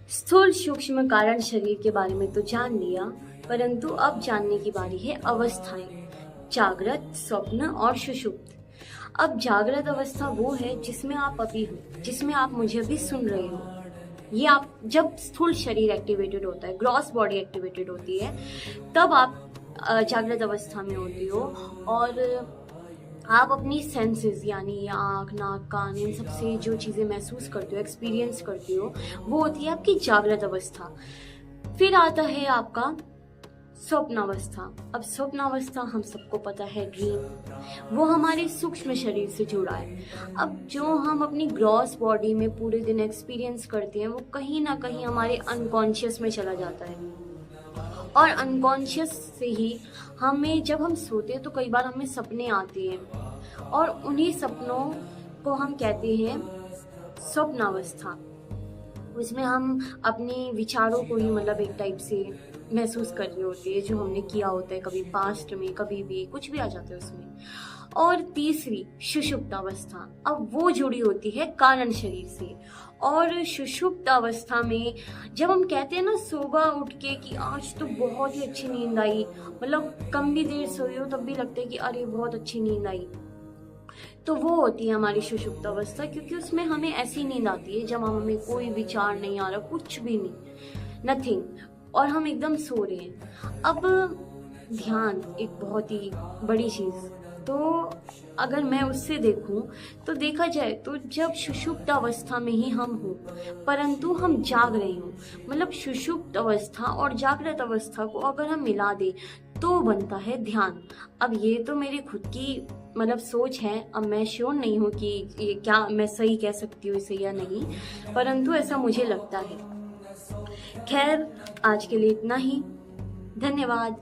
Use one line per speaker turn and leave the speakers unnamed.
स्थूल सूक्ष्म कारण शरीर के बारे में तो जान लिया, परंतु अब जानने की बारी है अवस्थाएं, जागृत, स्वप्न और सुषुप्त। अब जागृत अवस्था वो है जिसमें आप अभी हो, जिसमें आप मुझे अभी सुन रहे हो। ये आप जब स्थूल शरीर एक्टिवेटेड होता है, ग्रॉस बॉडी एक्टिवेटेड होती है, तब आप जागृत अवस्था में होती हो और आप अपनी सेंसेस यानी आँख, नाक, कान, इन सबसे जो चीज़ें महसूस करते हो, एक्सपीरियंस करती हो, वो होती है आपकी जागृत अवस्था। फिर आता है आपका स्वप्नावस्था। अब स्वप्नावस्था हम सबको पता है, ड्रीम, वो हमारे सूक्ष्म शरीर से जुड़ा है। अब जो हम अपनी ग्रॉस बॉडी में पूरे दिन एक्सपीरियंस करते हैं वो कहीं ना कहीं हमारे अनकॉन्शियस में चला जाता है, और अनकॉन्शियस से ही हमें, जब हम सोते हैं तो कई बार हमें सपने आते हैं और उन्हीं सपनों को हम कहते हैं स्वप्नावस्था। उसमें हम अपने विचारों को ही मतलब एक टाइप से महसूस कर रहे होते हैं, जो हमने किया होता है कभी पास्ट में, कभी भी कुछ भी आ जाता है उसमें। और तीसरी सुषुप्त अवस्था, अब वो जुड़ी होती है कारण शरीर से। और सुषुप्त अवस्था में जब हम कहते हैं ना सुबह उठ के कि आज तो बहुत ही अच्छी नींद आई, मतलब कम भी देर सोई हो तब भी लगता है कि अरे बहुत अच्छी नींद आई, तो वो होती है हमारी सुषुप्त अवस्था। क्योंकि उसमें हमें ऐसी नींद आती है जब हमें कोई विचार नहीं आ रहा, कुछ भी नहीं, नथिंग, और हम एकदम सो रहे हैं। अब ध्यान एक बहुत ही बड़ी चीज़, तो अगर मैं उससे देखूं तो देखा जाए तो जब सुषुप्त अवस्था में ही हम हों परंतु हम जाग रहे हों, मतलब सुषुप्त अवस्था और जागृत अवस्था को अगर हम मिला दें तो बनता है ध्यान। अब ये तो मेरी खुद की मतलब सोच है, अब मैं श्योर नहीं हूँ कि ये क्या मैं सही कह सकती हूँ इसे या नहीं, परंतु ऐसा मुझे लगता है। खैर, आज के लिए इतना ही। धन्यवाद।